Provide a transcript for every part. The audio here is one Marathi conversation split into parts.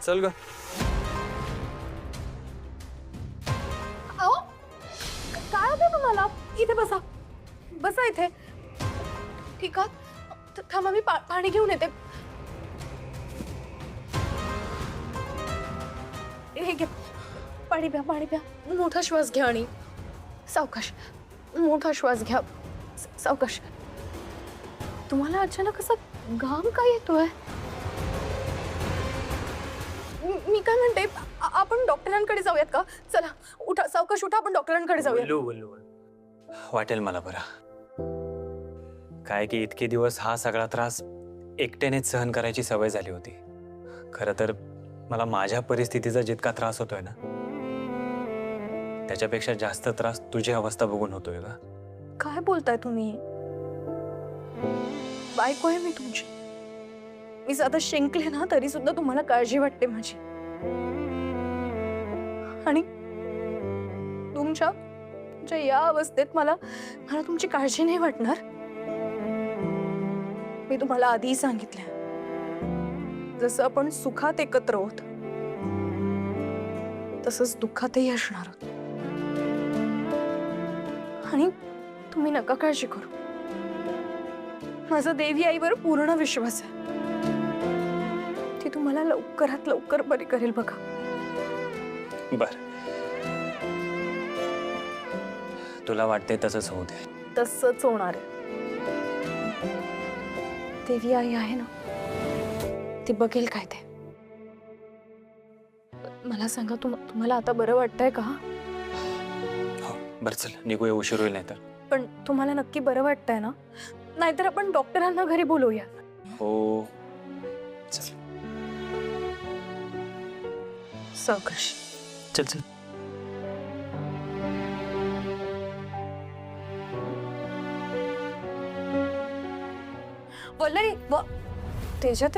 चल ग. अहो काय होतं तुम्हाला? इथे बसा, बसा इथे. ठीक आहे, थांबा मी पाणी घेऊन येते. हे घ्या पाणी प्या, पाणी प्या. मोठा श्वास घ्या आणि सावकाश, मोठा श्वास घ्या. सावकाश. तुम्हाला अचानक असा घाम का येतोय? मी काय म्हणते, आपण डॉक्टरांकडे जाऊयात का? चला उठा, सावकाश उठा, आपण डॉक्टरांकडे जाऊया. वाटेल मला बरं. काय की इतके दिवस हा सगळा त्रास एकट्यानेच सहन करायची सवय झाली होती. खरं तर मला माझ्या परिस्थितीचा जितका त्रास होतोय ना, त्याच्यापेक्षा जास्त त्रास तुझी अवस्था बघून होतोय का? काय बोलताय तुम्ही? बायको आहे मी तुमची. मी साधा शिंकले ना तरी सुद्धा तुम्हाला काळजी वाटते माझी. आणि तुमच्या या अवस्थेत मला तुमची काळजी नाही वाटणार? मी तुम्हाला आधीही सांगितलं, जसं आपण सुखात एकत्र होत तसंच दुःखातही असणार आहोत. आणि तुम्ही नका काळजी करू. माझा देवी आईवर पूर्ण विश्वास आहे. ती तुम्हाला लवकरात लवकर बरी करेल बघा. बर, तुला वाटते तसंच होऊ दे. तसंच होणार आहे. देवी आई आहे ना, ती बघेल काय ते. मला सांगा, तुम्हाला आता बरं वाटतंय का? हो, बर चल निघूया, उशीर होईल नाही तर. पण तुम्हाला नक्की बरं वाटतंय ना? नाहीतर आपण डॉक्टरांना घरी बोलवूया. हो चल. सावकाश. चल चल. वल्लरी, तेजात,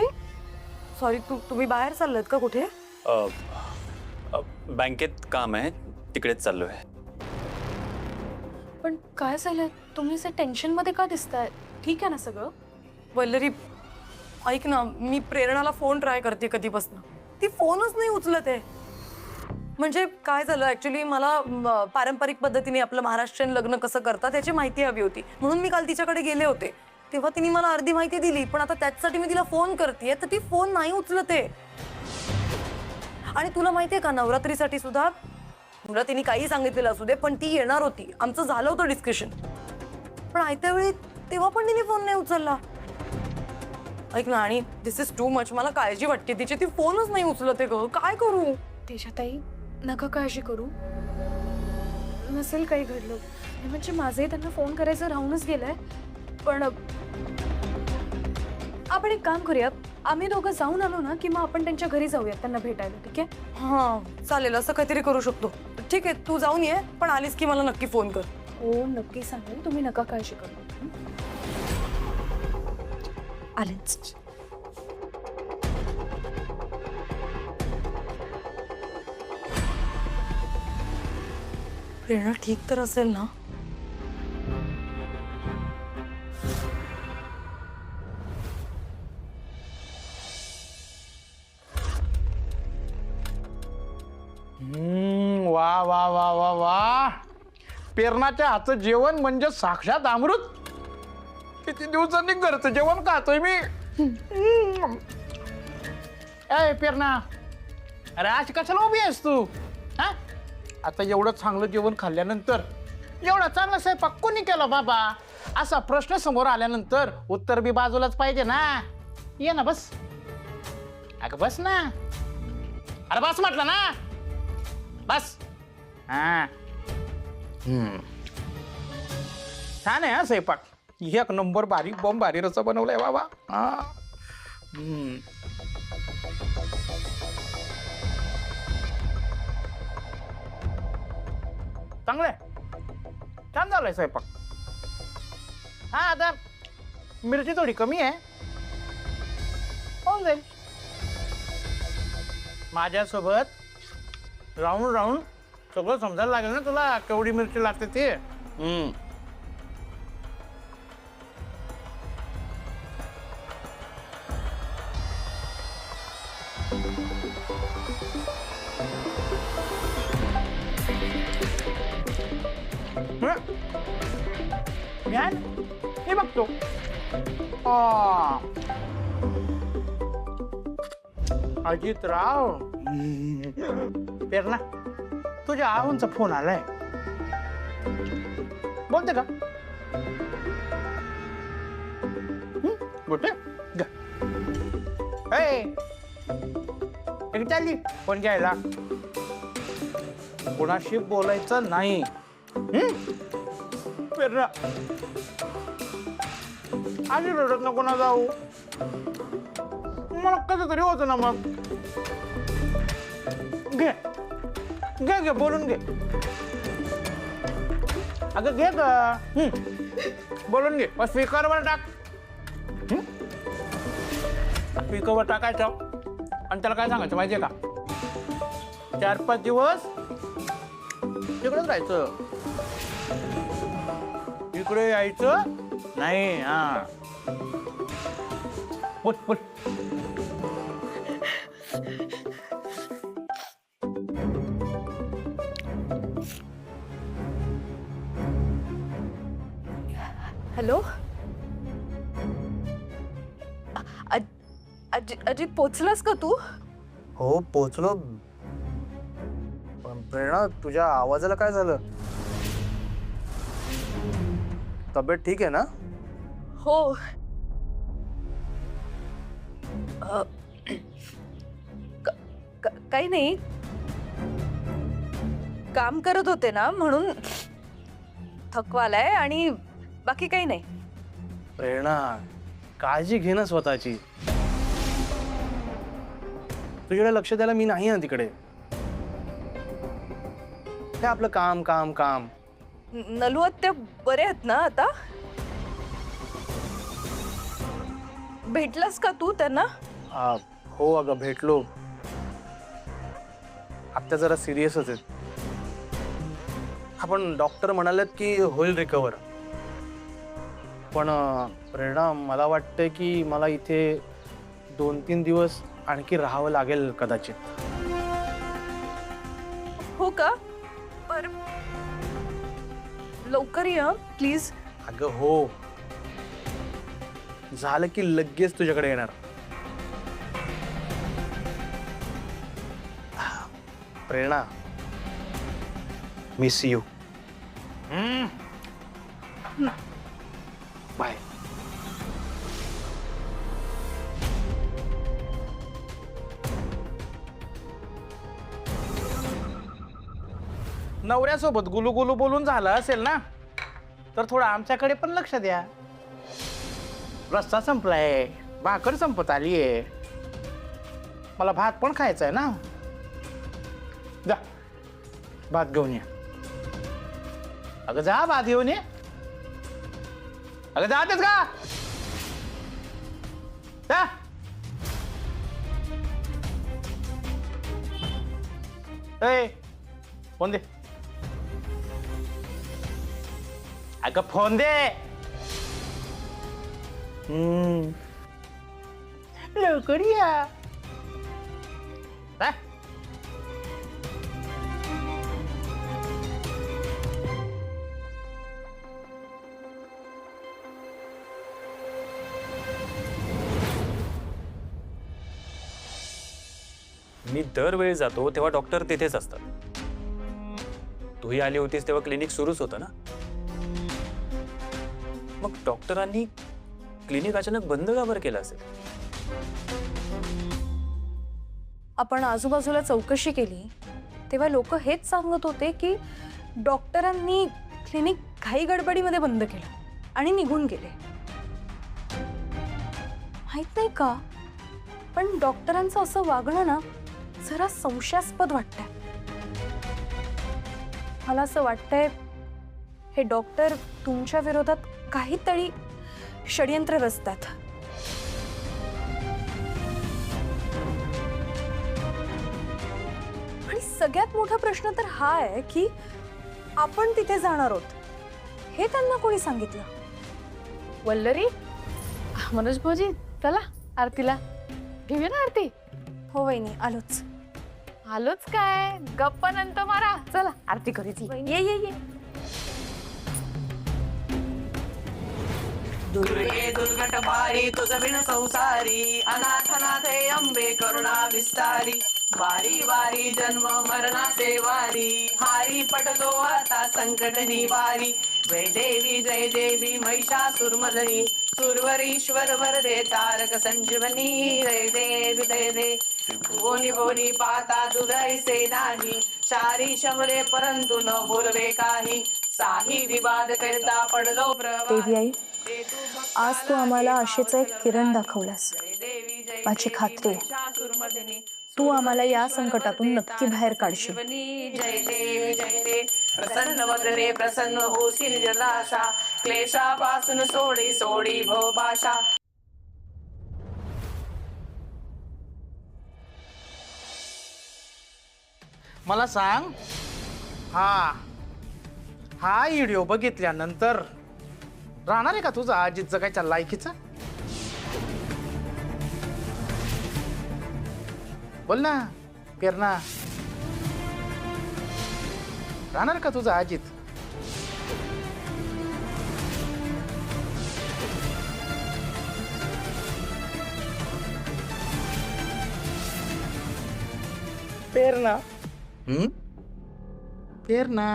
सॉरी, तुम्ही बाहेर चाललात का कुठे? बँकेत काम आहे, तिकडेच चाललोय. पण काय झालं? तुम्ही असं टेन्शन मध्ये का दिसताय? ठीक आहे ना सगळं? वल्लरी ऐक ना, मी प्रेरणाला फोन ट्राय करते कधीपासून, ती फोनच नाही उचलत आहे. म्हणजे काय झालं ऍक्च्युली, मला पारंपरिक पद्धतीने आपलं महाराष्ट्रीयन लग्न कसं करतात त्याची माहिती हवी होती, म्हणून मी काल तिच्याकडे गेले होते. तेव्हा तिने मला अर्धी माहिती दिली, पण आता त्याच्यासाठी मी तिला फोन करतेय तर ती फोन नाही उचलते. आणि तुला माहितीये का, नवरात्रीसाठी सुद्धा तुला तिने काही सांगितलेलं असू दे, पण ती येणार होती. आमचं झालं होतं डिस्कशन, पण आयत्या वेळी तेव्हा पण तिने फोन नाही उचलला. ऐक ना, आणि दिस इज टू मच. मला काळजी वाटते तिची, ती फोनच नाही उचलते ग. काय करू? तेजाताई नका काळजी करू, नसेल काही घडलं. म्हणजे माझंही त्यांना फोन करायचं राहूनच गेलंय. पण आपण एक काम करूया, आम्ही दोघं जाऊन आलो ना की मग आपण त्यांच्या घरी जाऊया त्यांना भेटायला. ठीक आहे? हां चालेल, असं काहीतरी करू शकतो. ठीक आहे, तू जाऊन ये, पण आलीस की मला नक्की फोन कर. हो नक्की सांगेल, तुम्ही नका काळजी करू. आलेच. प्रेरणा ठीक तर असेल ना? वा वा वा वा वा. पेरणाच्या हातचं जेवण म्हणजे साक्षात अमृत. किती दिवसांनी घरचं जेवण खातोय मी. ए पेरणा, अरे आज कशाला उभी आहेस तू? हा, आता एवढं चांगलं जेवण खाल्ल्यानंतर एवढा चांगला स्वयंपाक कोणी केला बाबा? असा प्रश्न समोर आल्यानंतर उत्तर बी बाजूलाच पाहिजे ना. ये ना, बस. अगं बस ना. अरे बस म्हटलं ना, बस. हा, छान आहे हा स्वयंपाक. एक नंबर बारीक बॉम्ब भारी रसा बनवलाय बाबा. हा, चांगलंय, छान झालंय स्वयंपाक. हा, आता मिरची थोडी कमी आहे, होऊन जाईल. माझ्यासोबत राहून राहून सगळं समजायला लागेल ना तुला, केवढी मिरची लागते ते. मी आहे ना, मी बघतो. अजितराव, पेरणा, तुझ्या आऊंचा फोन आलाय. बोलते का? बोलते चालली फोन घ्यायला. कोणाशी बोलायचं नाही. पेरणा, आणि रडत नको ना जाऊ. मला कसं तरी होतं ना. मग घे घे घे बोलून घे. अगं घे ग, बोलून घे. मग स्पीकरवर टाक. स्पीकरवर टाकायचं आणि त्याला काय सांगायचं माहितीये का? 4-5 दिवस तिकडेच राहायचं, इकडे यायचं नाही. हा बोल बोल. हॅलो, अजित पोचलास का तू? हो पोचलो. पण प्रेरणा, तुझ्या आवाजाला काय झालं? तब्येत ठीक आहे ना? हो. काही नाही, काम करत होते ना म्हणून थकवा आलाय आणि बाकी काही नाही. प्रेरणा, काळजी घे ना स्वतःची. तुझ्याकडे लक्ष द्यायला मी नाही ना तिकडे. काय आपलं काम काम काम. नलू आत्या बरे आहेत ना आता? भेटलास का तू त्यांना? हो अगं भेटलो. आत्ता जरा सिरियसच आहेत. आपण डॉक्टर म्हणालेत की होईल रिकवर. पण प्रेरणा, मला वाटतंय की मला इथे 2-3 दिवस आणखी राहावं लागेल कदाचित. हो का? पर लवकर या प्लीज. अगं हो, झालं की लगेच तुझ्याकडे येणार. प्रेरणा, मिस यू. बाय. नवऱ्यासोबत गुलू गुलू बोलून झालं असेल ना, तर थोडं आमच्याकडे पण लक्ष द्या. रस्ता संपलाय, भाकर संपत आलीये. मला भात पण खायचा आहे ना. जा भात घेऊन ये. अगं जा भात घेऊन ये. अगं जातेस का? जा. ए, फोन दे. अगं फोन दे. लवकर या. हा? मी दरवेळी जातो तेव्हा डॉक्टर तिथेच असतात. तूही आली होतीस तेव्हा क्लिनिक सुरूच होतं ना. मग डॉक्टरांनी क्लिनिक अचानक बंद का बरं केलं असेल? आपण आजूबाजूला चौकशी केली तेव्हा लोक हेच सांगत होते की डॉक्टरांनी क्लिनिक घाई गडबडीमध्ये बंद केलं आणि निघून गेले. माहित नाही का, पण डॉक्टरांचं असं वागणं ना जरा संशयास्पद वाटतंय. मला असं वाटतंय हे डॉक्टर तुमच्या विरोधात काहीतरी षडयंत्र रचतात. आणि सगळ्यात मोठा प्रश्न तर हा आहे की आपण तिथे जाणार आहोत हे त्यांना कोणी सांगितलं? वल्लरी, मनोज भाऊजी, चला आरतीला घेऊया ना आरती. हो वहिनी आलोच. आलोच काय गप्पा नंतर मारा. चला आरती करीत ये ये ये. दुर्गे दुर्गट भारी तुझ बिन संसारी अनाथ नाथे अंबे करुणा विस्तारी वारी वारी जन्म मरणाचे वारी हारी पटलो आता संकट निवारी जय देवी महिषासुरमर्दिनी सुरवरीश्वर वरदे तारक संजीवनी जय देवी बोली बोली पाता दुधाईसे नाही चारी शमले परंतु न बोलवे काही साही विवाद करता पडलो देवी आई, आज तू आम्हाला आशेचा एक किरण दाखवलास. माझी खात्री आहे तू आम्हाला या संकटातून नक्की बाहेर काढशील. जय देव प्रसन्न वदने प्रसन्न होशील जलाशा क्लेशापासून सोडी सोडी भवभाषा. मला सांग, हा व्हिडिओ बघितल्यानंतर राहणार आहे का तुझं अजित जगायच्या लायकीचं? बोल ना प्रेरणा, राहणार का तुझं अजित? प्रेरणा, प्रेरणा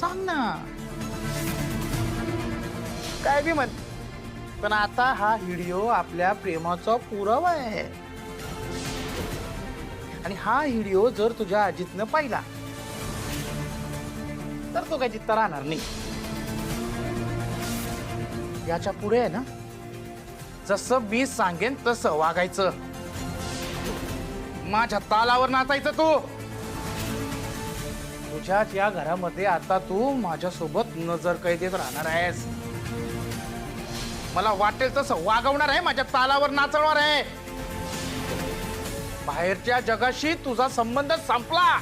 सांग ना. काय बी म्हण, पण आता हा व्हिडिओ आपल्या प्रेमाचा पुरावा आहे. आणि हा व्हिडिओ जर तुझ्या अजितनं पाहिला तर तो काय जित्ता राहणार नाही. याच्या पुढे आहे ना, जसं मी सांगेन तसं वागायचं. माझ्या तालावर नाचायचं तू. तुझ्याच या घरामध्ये आता तू माझ्यासोबत नजर कैदेत राहणार आहेस. मला वाटेल तसं वागवणार आहे, माझ्या तालावर नाचवणार आहे. बाहेरच्या जगाशी तुझा संबंध संपला.